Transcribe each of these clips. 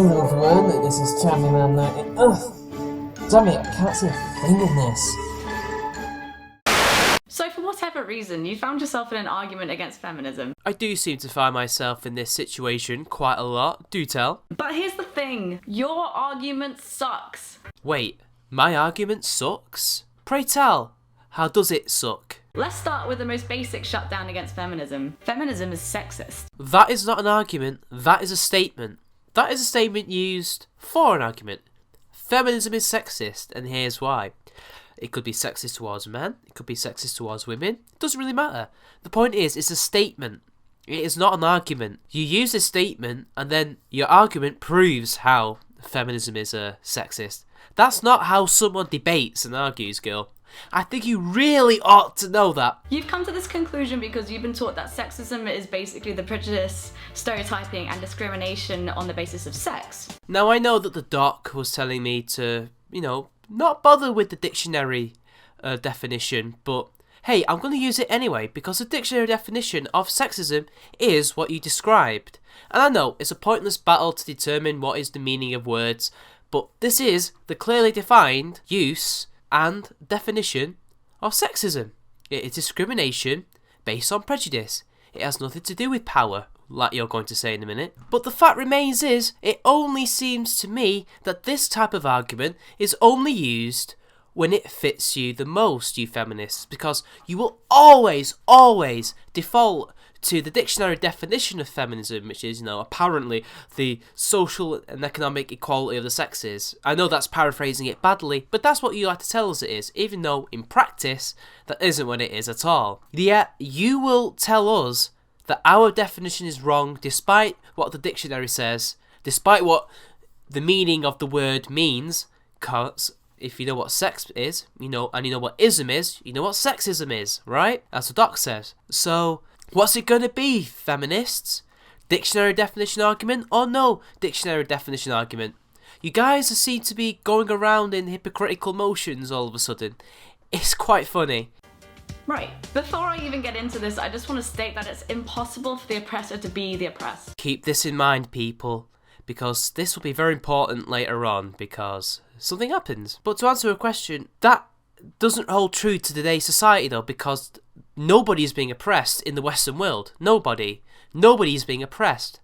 Hello everyone, this is Champion Man. Damn it, I can't see a thing in this. So for whatever reason, you found yourself in an argument against feminism. I do seem to find myself in this situation quite a lot, do tell. But here's the thing, your argument sucks. Wait, my argument sucks? Pray tell, how does it suck? Let's start with the most basic shutdown against feminism. Feminism is sexist. That is not an argument, that is a statement. That is a statement used for an argument. Feminism is sexist, and here's why. It could be sexist towards men, it could be sexist towards women, it doesn't really matter. The point is, it's a statement. It is not an argument. You use a statement, and then your argument proves how feminism is sexist. That's not how someone debates and argues, girl. I think you really ought to know that. You've come to this conclusion because you've been taught that sexism is basically the prejudice, stereotyping and discrimination on the basis of sex. Now I know that the doc was telling me to, not bother with the dictionary definition, but hey, I'm going to use it anyway because the dictionary definition of sexism is what you described. And I know it's a pointless battle to determine what is the meaning of words, but this is the clearly defined use and definition of sexism. It is discrimination based on prejudice. It has nothing to do with power, like you're going to say in a minute. But the fact remains is, it only seems to me that this type of argument is only used when it fits you the most, you feminists, because you will always default to the dictionary definition of feminism, which is, apparently the social and economic equality of the sexes. I know that's paraphrasing it badly, but that's what you like to tell us it is, even though in practice, that isn't what it is at all. Yet, you will tell us that our definition is wrong, despite what the dictionary says, despite what the meaning of the word means, because if you know what sex is, and you know what ism is, you know what sexism is, right? That's what Doc says. So, what's it gonna be, feminists? Dictionary definition argument or no dictionary definition argument? You guys seem to be going around in hypocritical motions all of a sudden. It's quite funny. Right, before I even get into this, I just want to state that it's impossible for the oppressor to be the oppressed. Keep this in mind, people, because this will be very important later on, because something happens. But to answer a question, that doesn't hold true to today's society though, because nobody is being oppressed in the Western world. Nobody is being oppressed.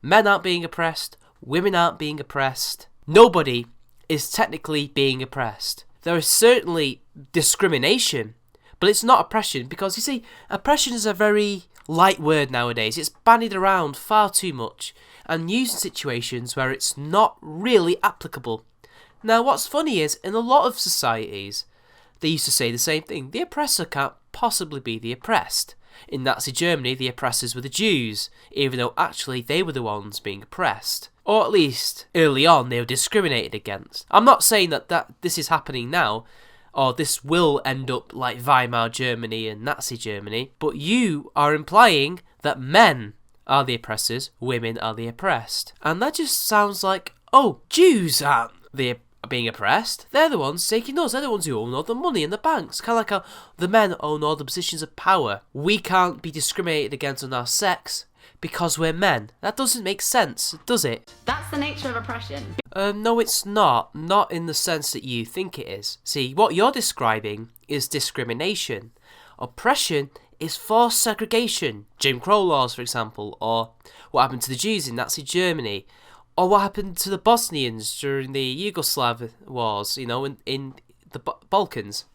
Men aren't being oppressed. Women aren't being oppressed. Nobody is technically being oppressed. There is certainly discrimination, but it's not oppression, because you see, oppression is a very light word nowadays. It's bandied around far too much and used in situations where it's not really applicable. Now, what's funny is, in a lot of societies, they used to say the same thing. The oppressor can't possibly be the oppressed. In Nazi Germany, the oppressors were the Jews, even though actually they were the ones being oppressed. Or at least, early on, they were discriminated against. I'm not saying that this is happening now, or this will end up like Weimar Germany and Nazi Germany, but you are implying that men are the oppressors, women are the oppressed. And that just sounds like, Jews aren't being oppressed. They're the ones taking us. They're the ones who own all the money in the banks. Kind of like how the men own all the positions of power. We can't be discriminated against on our sex because we're men. That doesn't make sense, does it? That's the nature of oppression. No, it's not. Not in the sense that you think it is. See, what you're describing is discrimination. Oppression is forced segregation. Jim Crow laws, for example, or what happened to the Jews in Nazi Germany, or what happened to the Bosnians during the Yugoslav wars, in the Balkans.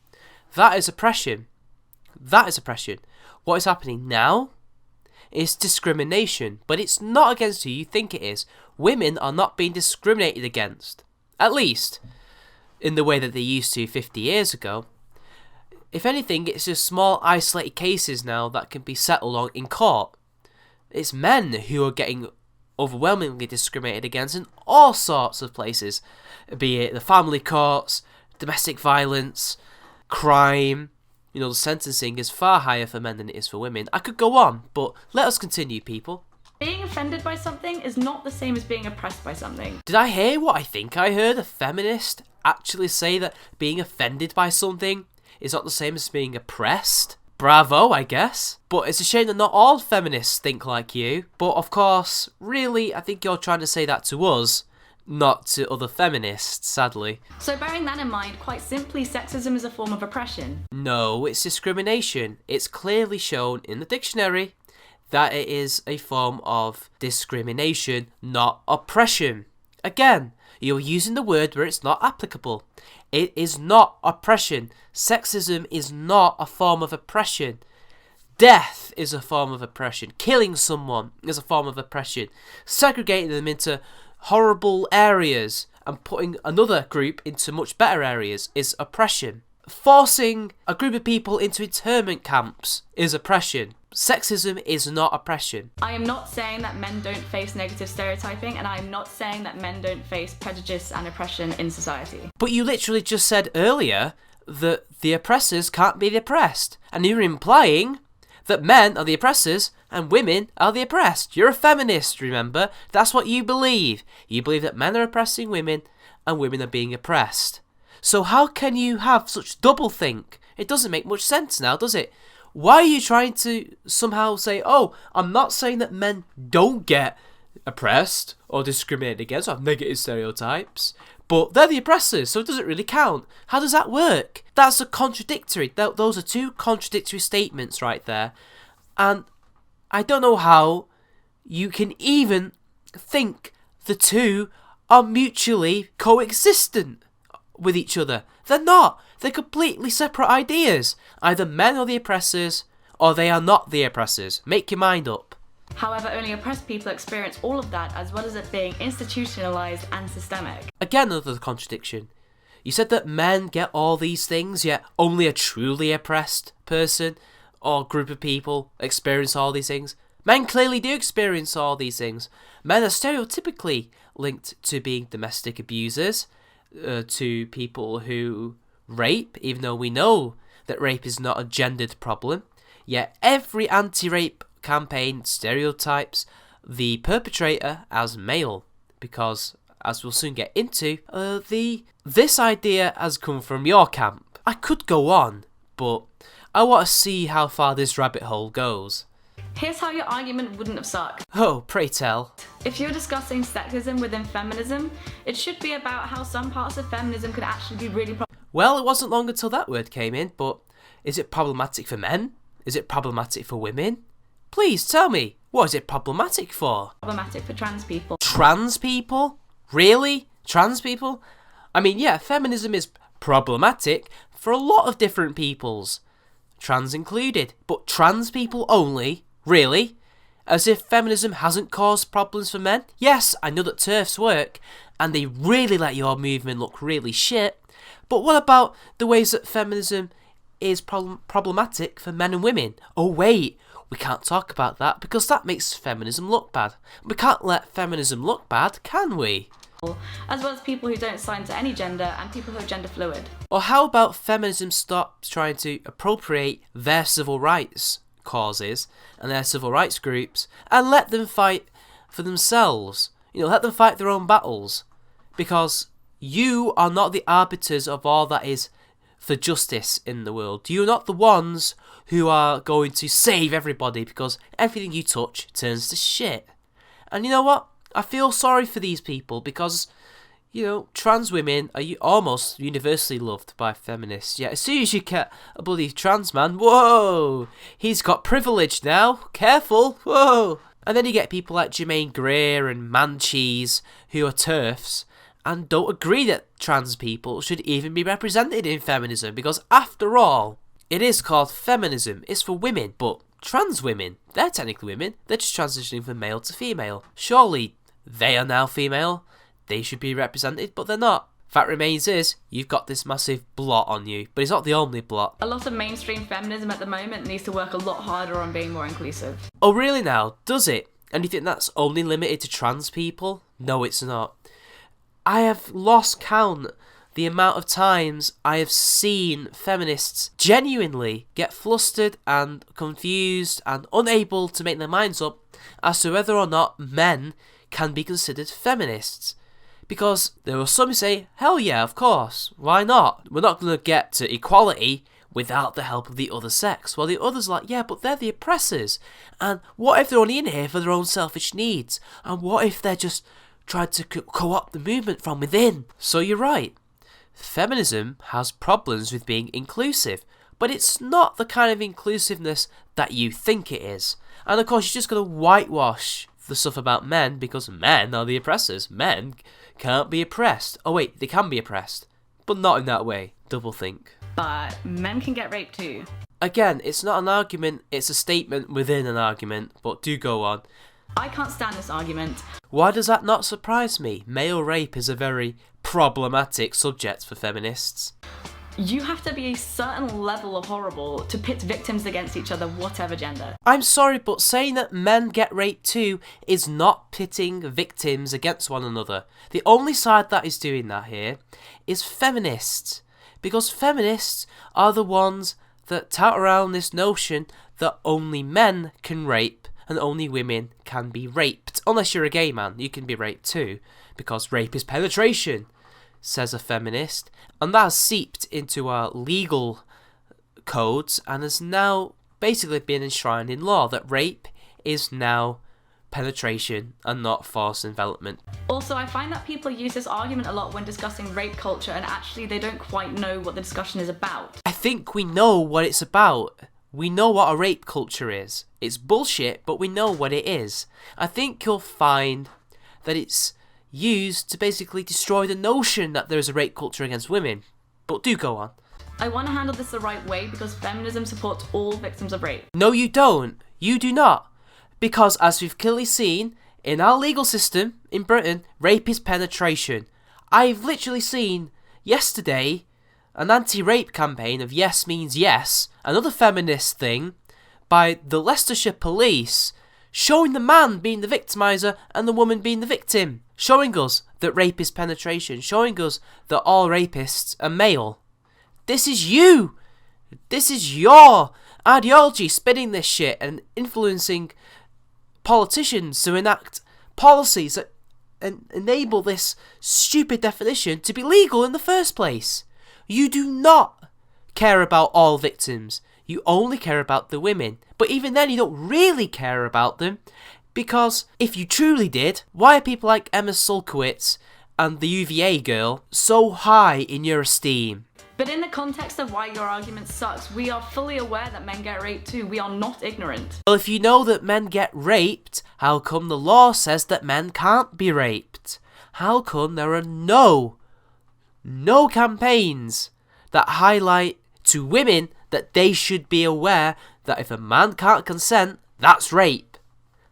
That is oppression. That is oppression. What is happening now is discrimination, but it's not against who you think it is. Women are not being discriminated against, at least in the way that they used to 50 years ago. If anything, it's just small isolated cases now that can be settled on in court. It's men who are getting overwhelmingly discriminated against in all sorts of places, be it the family courts, domestic violence, crime. The sentencing is far higher for men than it is for women. I could go on, but let us continue, people. Being offended by something is not the same as being oppressed by something. Did I hear what I think I heard? A feminist actually say that being offended by something is not the same as being oppressed? Bravo, I guess. But it's a shame that not all feminists think like you. But of course, really, I think you're trying to say that to us, not to other feminists, sadly. So bearing that in mind, quite simply, sexism is a form of oppression. No, it's discrimination. It's clearly shown in the dictionary that it is a form of discrimination, not oppression. Again, you're using the word where it's not applicable. It is not oppression. Sexism is not a form of oppression. Death is a form of oppression. Killing someone is a form of oppression. Segregating them into horrible areas and putting another group into much better areas is oppression. Forcing a group of people into internment camps is oppression. Sexism is not oppression. I am not saying that men don't face negative stereotyping, and I am not saying that men don't face prejudice and oppression in society. But you literally just said earlier that the oppressors can't be the oppressed, and you're implying that men are the oppressors and women are the oppressed. You're a feminist, remember? That's what you believe. You believe that men are oppressing women and women are being oppressed. So how can you have such doublethink? It doesn't make much sense now, does it? Why are you trying to somehow say, oh, I'm not saying that men don't get oppressed or discriminated against or have negative stereotypes, but they're the oppressors, so it doesn't really count. How does that work? That's a contradictory. Those are two contradictory statements right there. And I don't know how you can even think the two are mutually coexistent with each other. They're not. They're completely separate ideas. Either men are the oppressors or they are not the oppressors. Make your mind up. However, only oppressed people experience all of that, as well as it being institutionalized and systemic. Again, another contradiction. You said that men get all these things, yet only a truly oppressed person or group of people experience all these things. Men clearly do experience all these things. Men are stereotypically linked to being domestic abusers, to people who rape, even though we know that rape is not a gendered problem. Yet every anti-rape campaign stereotypes the perpetrator as male, because, as we'll soon get into, this idea has come from your camp. I could go on, but I want to see how far this rabbit hole goes. Here's how your argument wouldn't have sucked. Oh, pray tell. If you're discussing sexism within feminism, it should be about how some parts of feminism could actually be really Well, it wasn't long until that word came in, but is it problematic for men? Is it problematic for women? Please tell me, what is it problematic for? problematic for trans people. Trans people? Really? Trans people? I mean, yeah, feminism is problematic for a lot of different peoples, trans included, but trans people only? Really? As if feminism hasn't caused problems for men? Yes, I know that TERFs work, and they really let your movement look really shit, but what about the ways that feminism is problematic for men and women? Oh wait, we can't talk about that because that makes feminism look bad. We can't let feminism look bad, can we? As well as people who don't sign to any gender and people who are gender fluid. Or how about feminism stops trying to appropriate their civil rights causes and their civil rights groups and let them fight for themselves? You know, let them fight their own battles, because you are not the arbiters of all that is for justice in the world. You're not the ones who are going to save everybody, because everything you touch turns to shit. And you know what? I feel sorry for these people, because, you know, trans women are almost universally loved by feminists. Yet as soon as you get a bloody trans man, whoa, he's got privilege now. Careful, whoa. And then you get people like Jermaine Greer and Mancheese, who are TERFs, and don't agree that trans people should even be represented in feminism, because after all, it is called feminism. It's for women, but trans women, they're technically women. They're just transitioning from male to female. Surely they are now female. They should be represented, but they're not. Fact remains is, you've got this massive blot on you, but it's not the only blot. A lot of mainstream feminism at the moment needs to work a lot harder on being more inclusive. Oh really now? Does it? And you think that's only limited to trans people? No, it's not. I have lost count the amount of times I have seen feminists genuinely get flustered and confused and unable to make their minds up as to whether or not men can be considered feminists. Because there are some who say, hell yeah, of course, why not? We're not going to get to equality without the help of the other sex. Well, the others are like, yeah, but they're the oppressors. And what if they're only in here for their own selfish needs? And what if they're just tried to co-opt the movement from within. So you're right. Feminism has problems with being inclusive, but it's not the kind of inclusiveness that you think it is. And of course, you're just going to whitewash the stuff about men because men are the oppressors. Men can't be oppressed. Oh wait, they can be oppressed, but not in that way. Double think. But men can get raped too. Again, it's not an argument, it's a statement within an argument, but do go on. I can't stand this argument. Why does that not surprise me? Male rape is a very problematic subject for feminists. You have to be a certain level of horrible to pit victims against each other, whatever gender. I'm sorry, but saying that men get raped too is not pitting victims against one another. The only side that is doing that here is feminists. Because feminists are the ones that tout around this notion that only men can rape and only women can be raped. Unless you're a gay man, you can be raped too, because rape is penetration, says a feminist. And that has seeped into our legal codes and has now basically been enshrined in law that rape is now penetration and not forced envelopment. Also, I find that people use this argument a lot when discussing rape culture, and actually they don't quite know what the discussion is about. I think we know what it's about. We know what a rape culture is. It's bullshit, but we know what it is. I think you'll find that it's used to basically destroy the notion that there is a rape culture against women. But do go on. I want to handle this the right way because feminism supports all victims of rape. No, you don't. You do not. Because as we've clearly seen, in our legal system in Britain, rape is penetration. I've literally seen yesterday an anti-rape campaign of Yes Means Yes, another feminist thing, by the Leicestershire police, showing the man being the victimiser and the woman being the victim, showing us that rape is penetration, showing us that all rapists are male. This is you! This is your ideology spinning this shit and influencing politicians to enact policies that enable this stupid definition to be legal in the first place. You do not care about all victims. You only care about the women. But even then, you don't really care about them, because if you truly did, why are people like Emma Sulkowicz and the UVA girl so high in your esteem? But in the context of why your argument sucks, we are fully aware that men get raped too. We are not ignorant. Well, if you know that men get raped, how come the law says that men can't be raped? How come there are no campaigns that highlight to women that they should be aware that if a man can't consent, that's rape?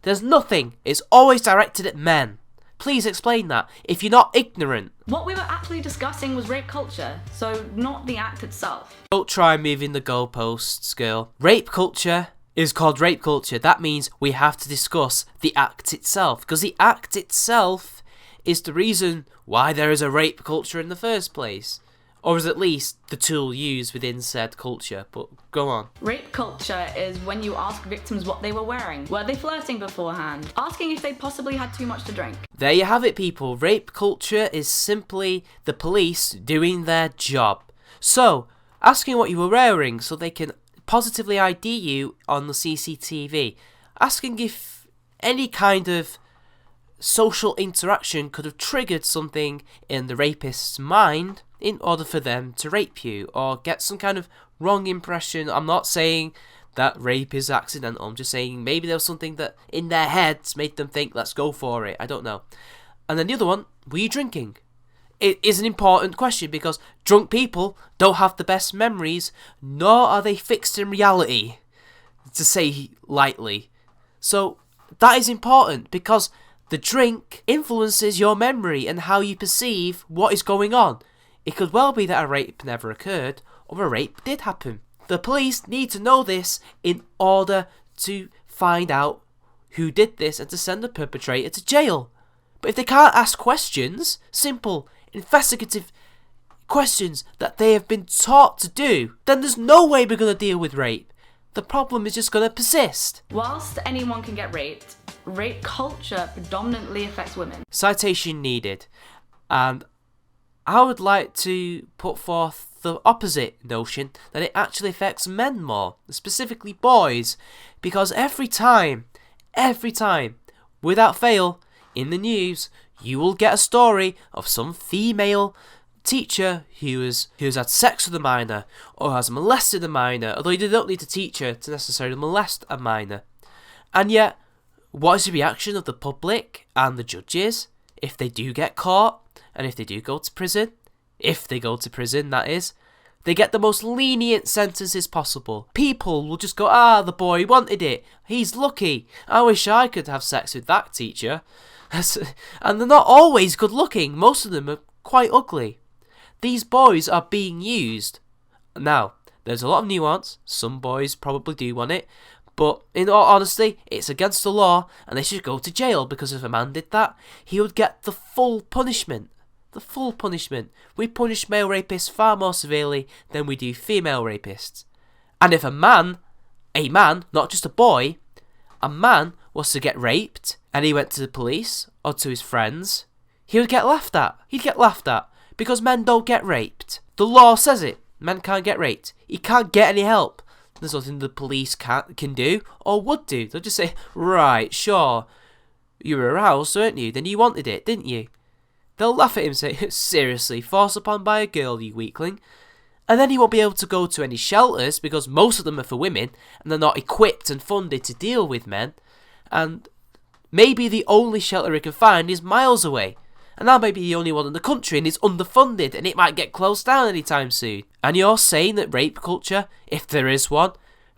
There's nothing. It's always directed at men. Please explain that, if you're not ignorant. What we were actually discussing was rape culture, so not the act itself. Don't try moving the goalposts, girl. Rape culture is called rape culture. That means we have to discuss the act itself, because the act itself is the reason why there is a rape culture in the first place. Or is at least the tool used within said culture, but go on. Rape culture is when you ask victims what they were wearing. Were they flirting beforehand? Asking if they possibly had too much to drink. There you have it, people. Rape culture is simply the police doing their job. So, asking what you were wearing so they can positively ID you on the CCTV. Asking if any kind of social interaction could have triggered something in the rapist's mind in order for them to rape you or get some kind of wrong impression. I'm not saying that rape is accidental. I'm just saying maybe there was something that in their heads made them think, let's go for it. I don't know. And then the other one, were you drinking? It is an important question because drunk people don't have the best memories, nor are they fixed in reality, to say lightly. So that is important because the drink influences your memory and how you perceive what is going on. It could well be that a rape never occurred, or a rape did happen. The police need to know this in order to find out who did this and to send the perpetrator to jail. But if they can't ask questions, simple, investigative questions that they have been taught to do, then there's no way we're going to deal with rape. The problem is just going to persist. Whilst anyone can get raped, rape culture predominantly affects women. Citation needed. And I would like to put forth the opposite notion, that it actually affects men more, specifically boys, because every time, without fail, in the news, you will get a story of some female teacher who has had sex with a minor or has molested a minor, although you don't need a teacher to necessarily molest a minor. And yet, what is the reaction of the public and the judges if they do get caught and if they do go to prison? If they go to prison, that is. They get the most lenient sentences possible. People will just go, the boy wanted it. He's lucky. I wish I could have sex with that teacher. And they're not always good looking. Most of them are quite ugly. These boys are being used. Now, there's a lot of nuance. Some boys probably do want it. But in all honesty, it's against the law and they should go to jail, because if a man did that, he would get the full punishment. The full punishment. We punish male rapists far more severely than we do female rapists. And if a man, not just a boy, a man was to get raped and he went to the police or to his friends, he would get laughed at. He'd get laughed at because men don't get raped. The law says it. Men can't get raped. He can't get any help. There's nothing the police can do or would do. They'll just say, right, sure, you were aroused, weren't you? Then you wanted it, didn't you? They'll laugh at him and say, seriously, forced upon by a girl, you weakling. And then he won't be able to go to any shelters because most of them are for women and they're not equipped and funded to deal with men. And maybe the only shelter he can find is miles away. And that might be the only one in the country and it's underfunded and it might get closed down anytime soon. And you're saying that rape culture, if there is one,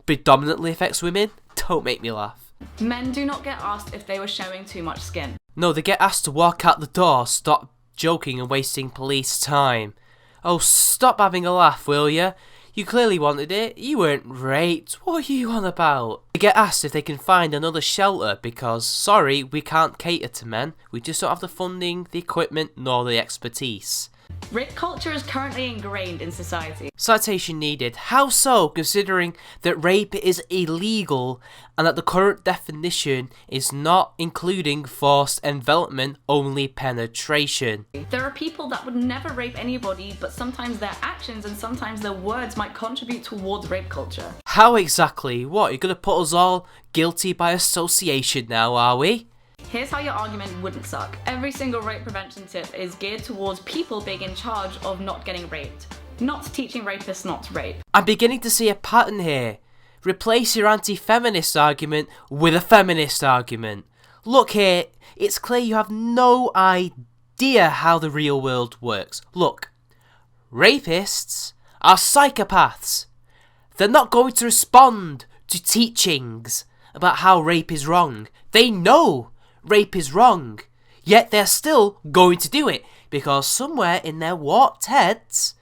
predominantly affects women? Don't make me laugh. Men do not get asked if they were showing too much skin. No, they get asked to walk out the door, stop joking and wasting police time. Oh, stop having a laugh, will ya? You clearly wanted it. You weren't raped. What are you on about? They get asked if they can find another shelter because, sorry, we can't cater to men. We just don't have the funding, the equipment, nor the expertise. Rape culture is currently ingrained in society. Citation needed. How so, considering that rape is illegal and that the current definition is not including forced envelopment, only penetration? There are people that would never rape anybody, but sometimes their actions and sometimes their words might contribute towards rape culture. How exactly? What, you're gonna put us all guilty by association now, are we? Here's how your argument wouldn't suck. Every single rape prevention tip is geared towards people being in charge of not getting raped, not teaching rapists not to rape. I'm beginning to see a pattern here. Replace your anti-feminist argument with a feminist argument. Look here, it's clear you have no idea how the real world works. Look, rapists are psychopaths. They're not going to respond to teachings about how rape is wrong. They know rape is wrong, yet they're still going to do it because somewhere in their warped heads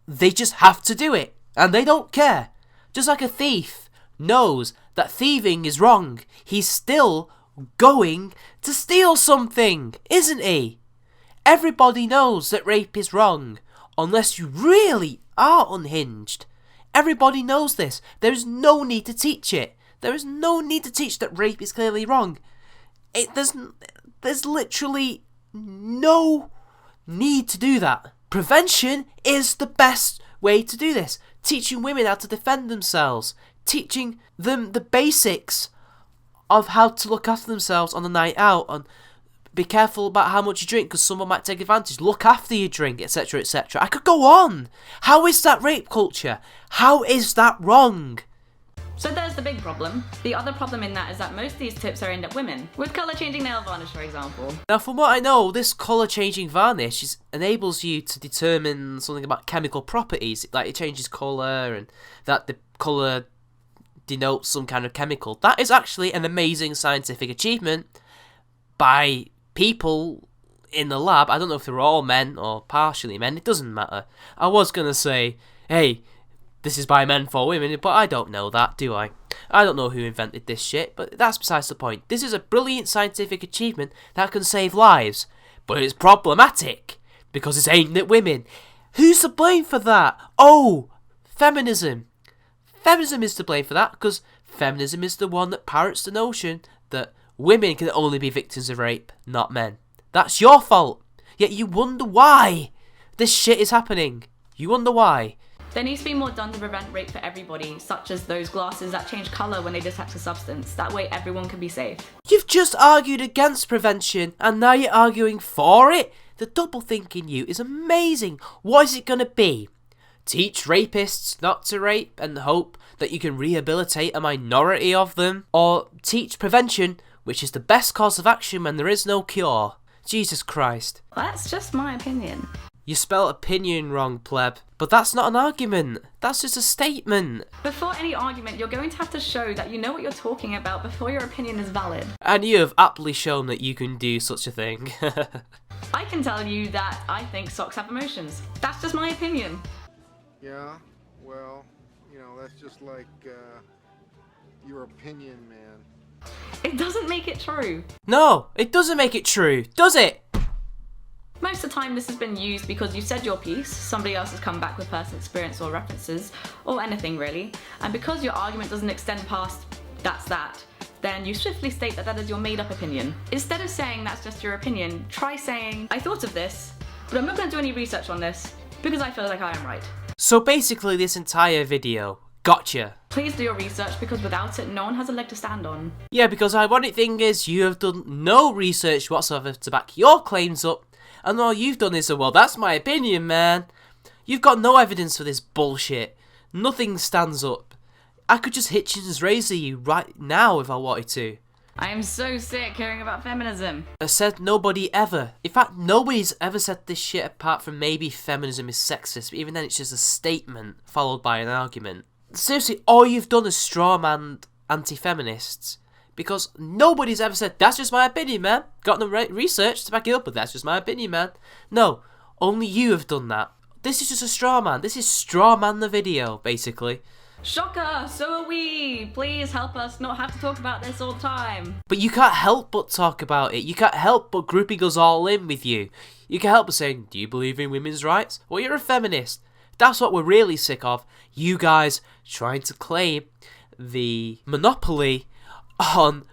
they just have to do it and they don't care. Just like a thief knows that thieving is wrong, he's still going to steal something, isn't he? Everybody knows that rape is wrong unless you really are unhinged. Everybody knows this. There is no need to teach it. There is no need to teach that rape is clearly wrong. There's literally no need to do that. Prevention is the best way to do this. Teaching women how to defend themselves. Teaching them the basics of how to look after themselves on a night out. And be careful about how much you drink because someone might take advantage. Look after your drink, etc, etc. I could go on. How is that rape culture? How is that wrong? So there's the big problem. The other problem in that is that most of these tips are aimed at women, with colour changing nail varnish, for example. Now, from what I know, this colour changing varnish enables you to determine something about chemical properties, like it changes colour and that the colour denotes some kind of chemical. That is actually an amazing scientific achievement by people in the lab. I don't know if they're all men or partially men, it doesn't matter. I was going to say, hey, this is by men for women, but I don't know that, do I? I don't know who invented this shit, but that's besides the point. This is a brilliant scientific achievement that can save lives, but it's problematic because it's aimed at women. Who's to blame for that? Oh, feminism. Feminism is to blame for that because feminism is the one that parrots the notion that women can only be victims of rape, not men. That's your fault. Yet you wonder why this shit is happening. You wonder why. There needs to be more done to prevent rape for everybody, such as those glasses that change colour when they detect a substance. That way everyone can be safe. You've just argued against prevention, and now you're arguing for it? The double think in you is amazing. What is it going to be? Teach rapists not to rape and hope that you can rehabilitate a minority of them? Or teach prevention, which is the best course of action when there is no cure? Jesus Christ. That's just my opinion. You spelled opinion wrong, pleb. But that's not an argument. That's just a statement. Before any argument, you're going to have to show that you know what you're talking about before your opinion is valid. And you have aptly shown that you can do such a thing. I can tell you that I think socks have emotions. That's just my opinion. Yeah, well, you know, that's just like, your opinion, man. It doesn't make it true. No, it doesn't make it true, does it? Most of the time this has been used because you said your piece, somebody else has come back with personal experience or references, or anything really, and because your argument doesn't extend past that's that, then you swiftly state that that is your made up opinion. Instead of saying that's just your opinion, try saying, I thought of this, but I'm not going to do any research on this, because I feel like I am right. So basically this entire video, gotcha. Please do your research, because without it, no one has a leg to stand on. Yeah, because the ironic thing is you have done no research whatsoever to back your claims up, and all you've done is, well, that's my opinion, man. You've got no evidence for this bullshit. Nothing stands up. I could just Hitchens razor you right now if I wanted to. I am so sick hearing about feminism. I said nobody ever. In fact, nobody's ever said this shit apart from maybe feminism is sexist, but even then it's just a statement followed by an argument. Seriously, all you've done is strawman anti-feminists. Because nobody's ever said, that's just my opinion, man. Got no research to back it up, but that's just my opinion, man. No, only you have done that. This is just a straw man. This is straw man the video, basically. Shocker, so are we. Please help us not have to talk about this all the time. But you can't help but talk about it. You can't help but grouping us all in with you. You can't help but saying, do you believe in women's rights? Well, you're a feminist. That's what we're really sick of. You guys trying to claim the monopoly on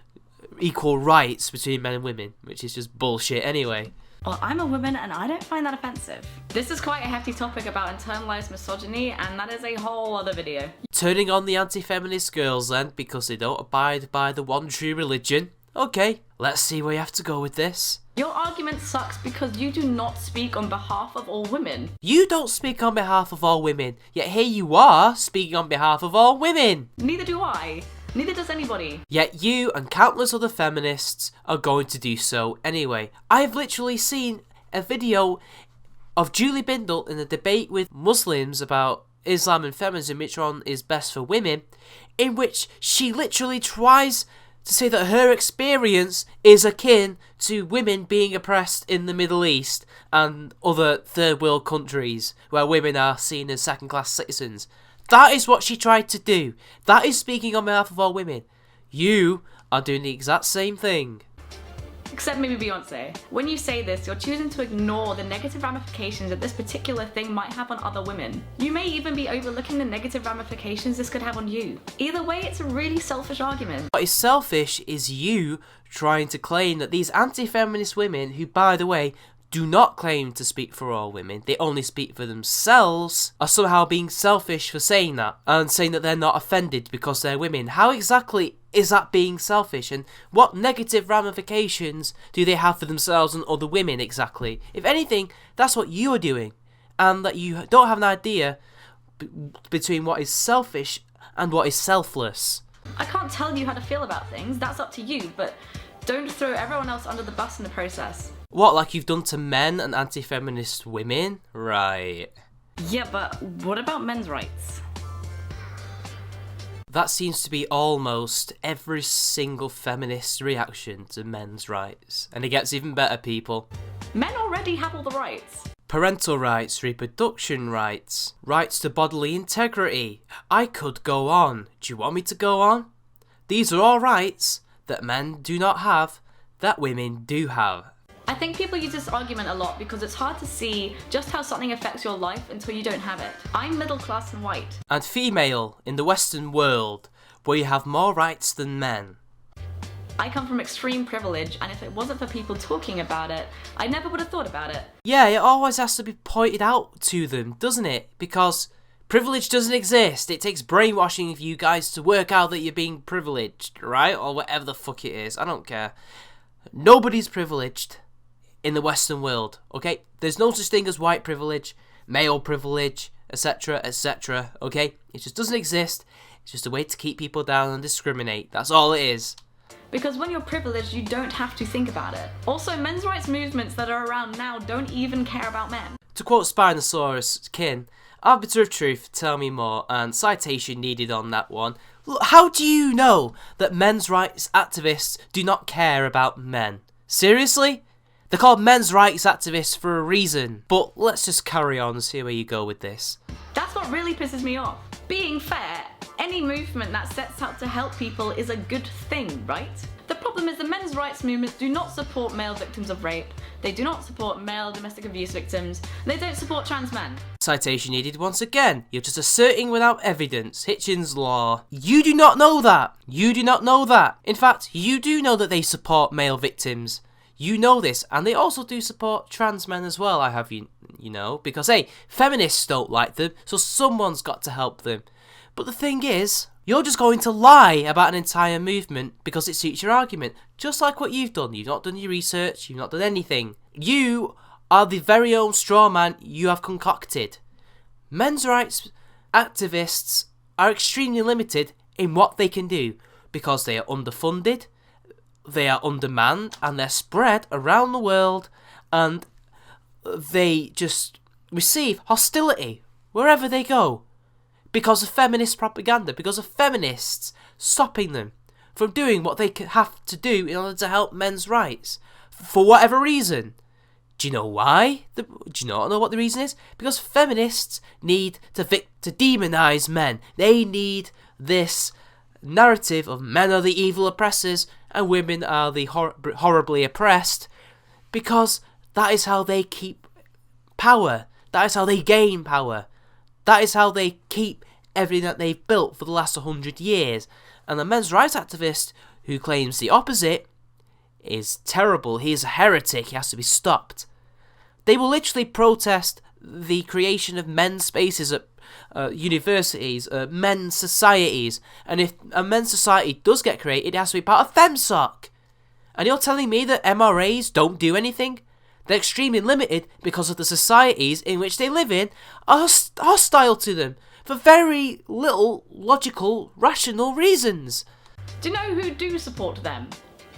equal rights between men and women, which is just bullshit anyway. Well, I'm a woman and I don't find that offensive. This is quite a hefty topic about internalized misogyny, and that is a whole other video. Turning on the anti-feminist girls then, because they don't abide by the one true religion. Okay, let's see where you have to go with this. Your argument sucks because you do not speak on behalf of all women. You don't speak on behalf of all women, yet here you are speaking on behalf of all women. Neither do I. Neither does anybody. Yet you and countless other feminists are going to do so anyway. I've literally seen a video of Julie Bindel in a debate with Muslims about Islam and feminism, which one is best for women, in which she literally tries to say that her experience is akin to women being oppressed in the Middle East and other third world countries where women are seen as second-class citizens. That is what she tried to do. That is speaking on behalf of all women. You are doing the exact same thing. Except maybe Beyonce. When you say this, you're choosing to ignore the negative ramifications that this particular thing might have on other women. You may even be overlooking the negative ramifications this could have on you. Either way, it's a really selfish argument. What is selfish is you trying to claim that these anti-feminist women, who, by the way, do not claim to speak for all women, they only speak for themselves, are somehow being selfish for saying that, and saying that they're not offended because they're women. How exactly is that being selfish, and what negative ramifications do they have for themselves and other women exactly? If anything, that's what you are doing, and that you don't have an idea between what is selfish and what is selfless. I can't tell you how to feel about things, that's up to you, but don't throw everyone else under the bus in the process. What, like you've done to men and anti-feminist women? Right. Yeah, but what about men's rights? That seems to be almost every single feminist reaction to men's rights. And it gets even better, people. Men already have all the rights. Parental rights, reproduction rights, rights to bodily integrity. I could go on. Do you want me to go on? These are all rights that men do not have, that women do have. I think people use this argument a lot because it's hard to see just how something affects your life until you don't have it. I'm middle class and white. And female in the Western world, where you have more rights than men. I come from extreme privilege, and if it wasn't for people talking about it, I never would have thought about it. Yeah, it always has to be pointed out to them, doesn't it? Because Privilege doesn't exist. It takes brainwashing of you guys to work out that you're being privileged, right? Or whatever the fuck it is. I don't care. Nobody's privileged in the Western world, okay? There's no such thing as white privilege, male privilege, etc., etc., okay? It just doesn't exist. It's just a way to keep people down and discriminate. That's all it is. Because when you're privileged, you don't have to think about it. Also, men's rights movements that are around now don't even care about men. To quote Spinosaurus Kin, arbiter of truth, tell me more, and citation needed on that one. Look, how do you know that men's rights activists do not care about men? Seriously? They're called men's rights activists for a reason. But let's just carry on and see where you go with this. That's what really pisses me off. Being fair, any movement that sets out to help people is a good thing, right? The problem is the men's rights movements do not support male victims of rape, they do not support male domestic abuse victims, and they don't support trans men. Citation needed once again. You're just asserting without evidence. Hitchens' law. You do not know that. You do not know that. In fact, you do know that they support male victims. You know this, and they also do support trans men as well, I have you know, because hey, feminists don't like them, so someone's got to help them. But the thing is, you're just going to lie about an entire movement because it suits your argument, just like what you've done. You've not done your research, you've not done anything. You are the very own straw man you have concocted. Men's rights activists are extremely limited in what they can do because they are underfunded, they are undermanned, and they're spread around the world, and they just receive hostility wherever they go because of feminist propaganda, because of feminists stopping them from doing what they have to do in order to help men's rights for whatever reason. Do you know why? Do you not know what the reason is? Because feminists need to demonise men. They need this narrative of men are the evil oppressors and women are the horribly oppressed, because that is how they keep power. That is how they gain power. That is how they keep everything that they've built for the last 100 years. And the men's rights activist who claims the opposite is terrible. He is a heretic. He has to be stopped. They will literally protest the creation of men's spaces at universities, men's societies. And if a men's society does get created, it has to be part of FemSoc. And you're telling me that MRAs don't do anything? They're extremely limited because of the societies in which they live in are hostile to them for very little logical, rational reasons. Do you know who do support them?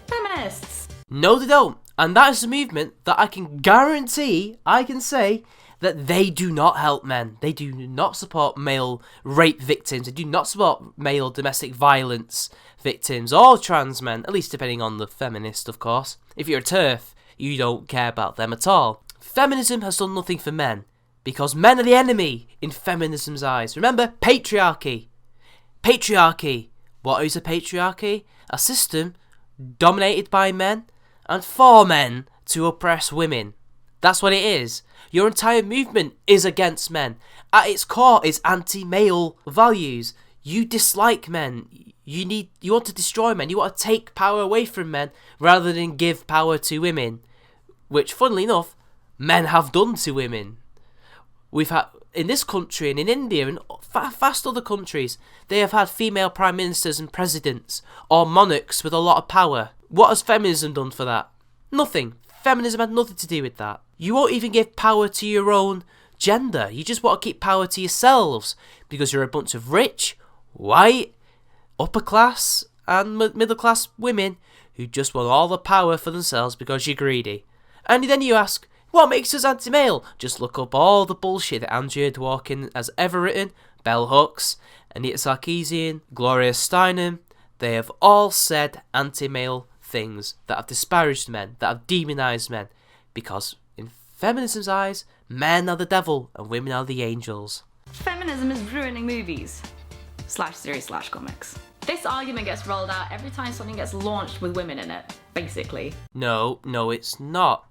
Feminists! No, they don't. And that is a movement that I can guarantee, I can say, that they do not help men. They do not support male rape victims. They do not support male domestic violence victims or trans men, at least depending on the feminist, of course. If you're a TERF, you don't care about them at all. Feminism has done nothing for men, because men are the enemy in feminism's eyes. Remember, patriarchy. Patriarchy. What is a patriarchy? A system dominated by men and for men to oppress women. That's what it is. Your entire movement is against men. At its core is anti-male values. You dislike men. You want to destroy men. You want to take power away from men rather than give power to women, which, funnily enough, men have done to women. We've had, in this country and in India and vast other countries, they have had female prime ministers and presidents or monarchs with a lot of power. What has feminism done for that? Nothing. Feminism had nothing to do with that. You won't even give power to your own gender. You just want to keep power to yourselves because you're a bunch of rich, white, upper class and middle class women who just want all the power for themselves because you're greedy. And then you ask, what makes us anti-male? Just look up all the bullshit that Andrea Dworkin has ever written, Bell Hooks, Anita Sarkeesian, Gloria Steinem. They have all said anti-male things that have disparaged men, that have demonised men, because in feminism's eyes, men are the devil and women are the angels. Feminism is ruining movies / series / comics. This argument gets rolled out every time something gets launched with women in it, basically. No, it's not.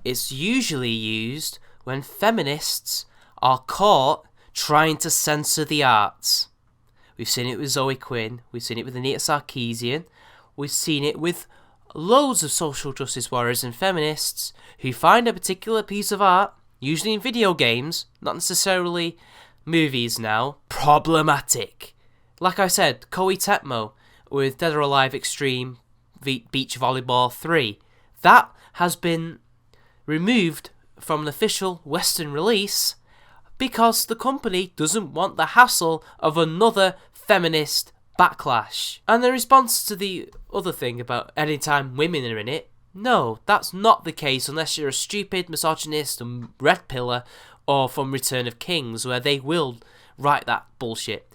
It's usually used when feminists are caught trying to censor the arts. We've seen it with Zoe Quinn, we've seen it with Anita Sarkeesian, we've seen it with loads of social justice warriors and feminists who find a particular piece of art, usually in video games, not necessarily movies now problematic. Like I said, Koei Tecmo with Dead or Alive Extreme Beach Volleyball 3. That has been removed from an official Western release because the company doesn't want the hassle of another feminist backlash. And the response to the other thing about anytime women are in it, no, that's not the case unless you're a stupid misogynist and red pillar, or from Return of Kings, where they will write that bullshit.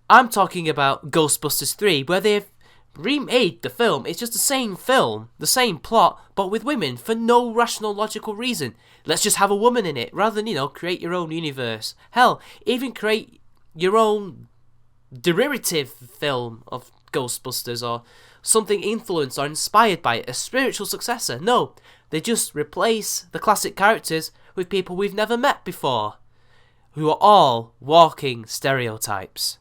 I'm talking about Ghostbusters 3, where they've remade the film. It's just the same film, the same plot, but with women for no rational, logical reason. Let's just have a woman in it, rather than, create your own universe. Hell, even create your own derivative film of Ghostbusters, or something influenced or inspired by it, a spiritual successor. No, they just replace the classic characters with people we've never met before, who are all walking stereotypes.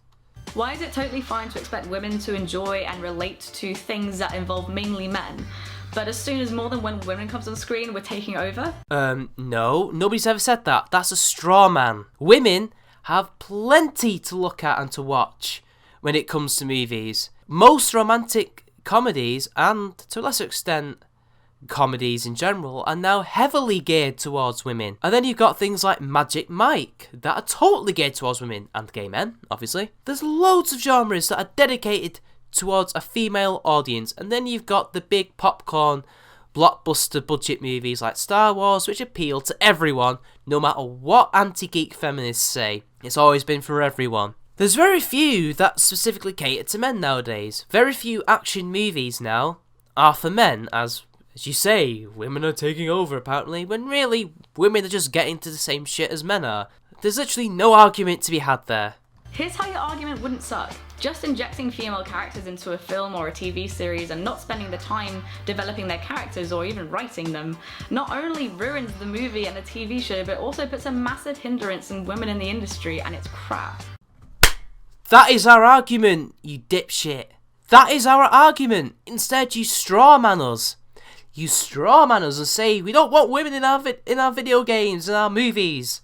Why is it totally fine to expect women to enjoy and relate to things that involve mainly men, but as soon as more than one woman comes on screen, we're taking over? No, nobody's ever said that. That's a straw man. Women have plenty to look at and to watch when it comes to movies. Most romantic comedies, and to a lesser extent comedies in general, are now heavily geared towards women. And then you've got things like Magic Mike that are totally geared towards women and gay men, obviously. There's loads of genres that are dedicated towards a female audience. And then you've got the big popcorn blockbuster budget movies like Star Wars, which appeal to everyone, no matter what anti-geek feminists say. It's always been for everyone. There's very few that specifically cater to men nowadays. Very few action movies now are for men, as you say, women are taking over apparently, when really, women are just getting to the same shit as men are. There's literally no argument to be had there. Here's how your argument wouldn't suck. Just injecting female characters into a film or a TV series and not spending the time developing their characters or even writing them not only ruins the movie and the TV show, but also puts a massive hindrance in women in the industry, and it's crap. That is our argument, you dipshit. That is our argument. Instead, you straw man us. You straw man us and say, we don't want women in our video games and our movies.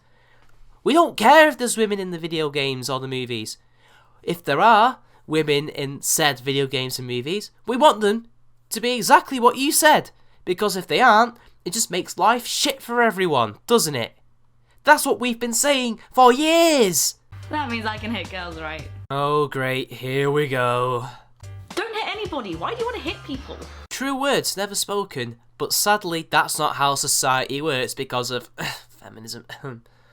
We don't care if there's women in the video games or the movies. If there are women in said video games and movies, we want them to be exactly what you said. Because if they aren't, it just makes life shit for everyone, doesn't it? That's what we've been saying for years. That means I can hit girls, right? Oh great, here we go. Don't hit anybody. Why do you want to hit people? True words never spoken, but sadly that's not how society works because of feminism.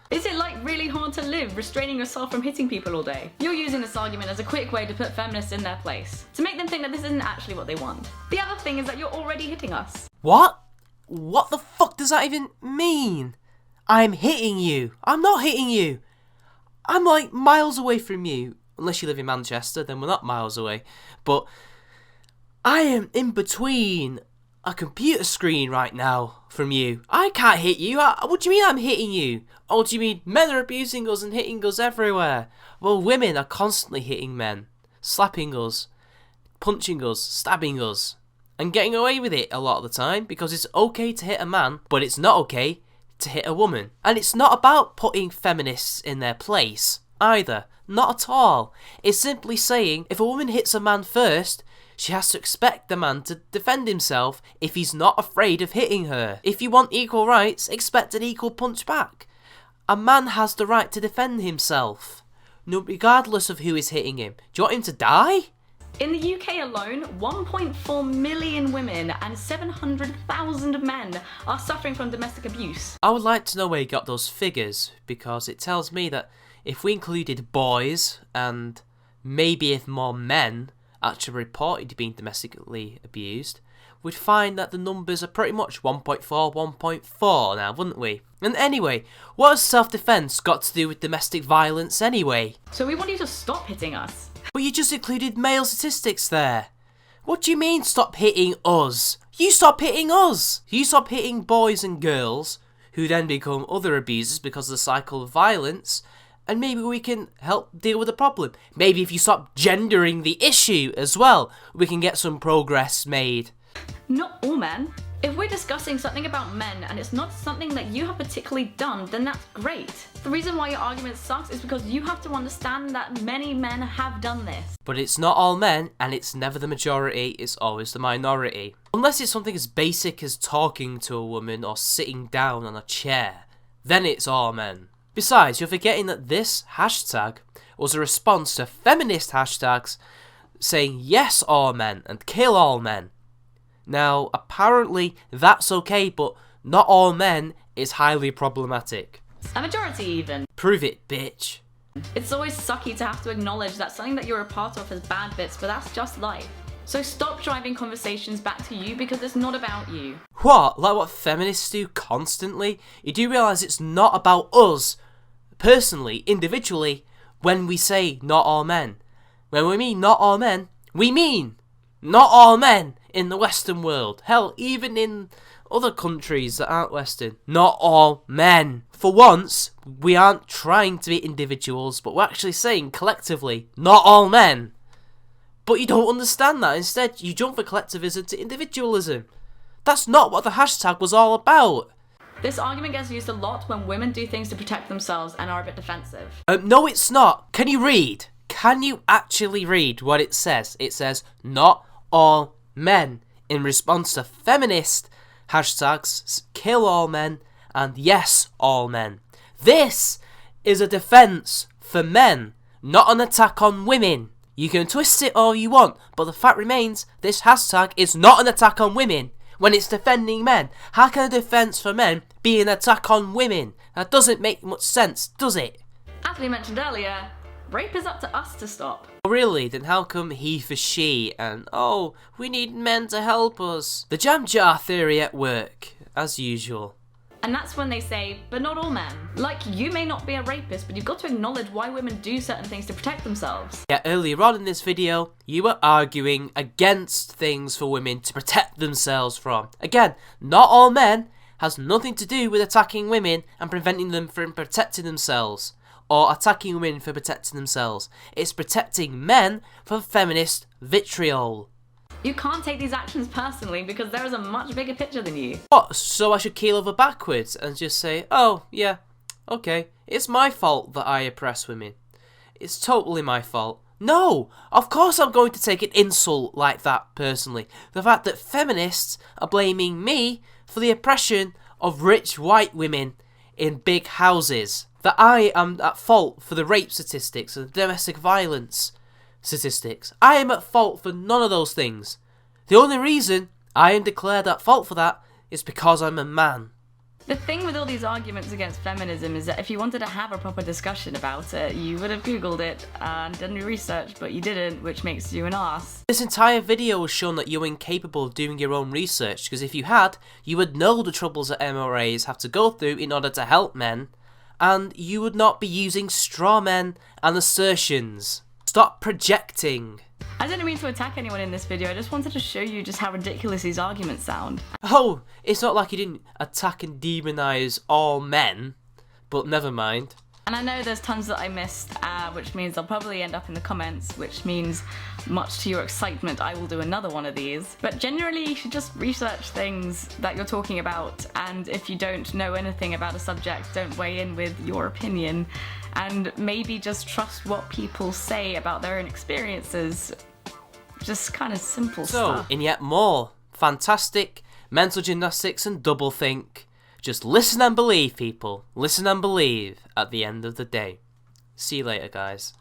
Is it like really hard to live, restraining yourself from hitting people all day? You're using this argument as a quick way to put feminists in their place, to make them think that this isn't actually what they want. The other thing is that you're already hitting us. What? What the fuck does that even mean? I'm hitting you. I'm not hitting you. I'm like miles away from you. Unless you live in Manchester, then we're not miles away. But I am in between a computer screen right now from you. I can't hit you. What do you mean I'm hitting you? Oh, do you mean men are abusing us and hitting us everywhere? Well, women are constantly hitting men, slapping us, punching us, stabbing us, and getting away with it a lot of the time because it's okay to hit a man, but it's not okay to hit a woman. And it's not about putting feminists in their place either. Not at all. It's simply saying if a woman hits a man first, she has to expect the man to defend himself if he's not afraid of hitting her. If you want equal rights, expect an equal punch back. A man has the right to defend himself, no, regardless of who is hitting him. Do you want him to die? In the UK alone, 1.4 million women and 700,000 men are suffering from domestic abuse. I would like to know where you got those figures, because it tells me that if we included boys and maybe if more men actually reported being domestically abused, we'd find that the numbers are pretty much 1.4, 1.4 now, wouldn't we? And anyway, what has self-defense got to do with domestic violence anyway? So we want you to stop hitting us. But you just included male statistics there. What do you mean stop hitting us? You stop hitting us! You stop hitting boys and girls, who then become other abusers because of the cycle of violence, and maybe we can help deal with the problem. Maybe if you stop gendering the issue as well, we can get some progress made. Not all men. If we're discussing something about men and it's not something that you have particularly done, then that's great. The reason why your argument sucks is because you have to understand that many men have done this. But it's not all men, and it's never the majority, it's always the minority. Unless it's something as basic as talking to a woman or sitting down on a chair, then it's all men. Besides, you're forgetting that this hashtag was a response to feminist hashtags saying yes all men and kill all men. Now, apparently that's okay, but not all men is highly problematic. A majority even. Prove it, bitch. It's always sucky to have to acknowledge that something that you're a part of has bad bits, but that's just life. So stop driving conversations back to you because it's not about you. What? Like what feminists do constantly? You do realise it's not about us, personally, individually, when we say not all men. When we mean not all men, we mean not all men in the Western world. Hell, even in other countries that aren't Western. Not all men. For once, we aren't trying to be individuals, but we're actually saying collectively, not all men. But you don't understand that. Instead, you jump from collectivism to individualism. That's not what the hashtag was all about. This argument gets used a lot when women do things to protect themselves and are a bit defensive. No, it's not. Can you read? Can you actually read what it says? It says, not all men, in response to feminist hashtags, kill all men, and yes, all men. This is a defense for men, not an attack on women. You can twist it all you want, but the fact remains, this hashtag is not an attack on women when it's defending men. How can a defense for men be an attack on women? That doesn't make much sense, does it? As we mentioned earlier, rape is up to us to stop. Really? Then how come he for she and, oh, we need men to help us? The jam jar theory at work, as usual. And that's when they say, but not all men. Like, you may not be a rapist, but you've got to acknowledge why women do certain things to protect themselves. Yeah, earlier on in this video, you were arguing against things for women to protect themselves from. Again, not all men has nothing to do with attacking women and preventing them from protecting themselves. Or attacking women for protecting themselves. It's protecting men from feminist vitriol. You can't take these actions personally because there is a much bigger picture than you. What? So I should keel over backwards and just say, oh, yeah, okay, it's my fault that I oppress women. It's totally my fault. No! Of course I'm going to take an insult like that personally. The fact that feminists are blaming me for the oppression of rich white women in big houses. That I am at fault for the rape statistics and domestic violence statistics. I am at fault for none of those things. The only reason I am declared at fault for that is because I'm a man. The thing with all these arguments against feminism is that if you wanted to have a proper discussion about it, you would have googled it and done your research, but you didn't, which makes you an arse. This entire video has shown that you're incapable of doing your own research, because if you had, you would know the troubles that MRAs have to go through in order to help men, and you would not be using straw men and assertions. Stop projecting. I didn't mean to attack anyone in this video, I just wanted to show you just how ridiculous these arguments sound. Oh, it's not like you didn't attack and demonise all men, but never mind. And I know there's tons that I missed, which means they'll probably end up in the comments, which means, much to your excitement, I will do another one of these. But generally, you should just research things that you're talking about, and if you don't know anything about a subject, don't weigh in with your opinion, and maybe just trust what people say about their own experiences. Just kind of simple stuff. So, in yet more fantastic mental gymnastics and doublethink, just listen and believe, people. Listen and believe at the end of the day. See you later, guys.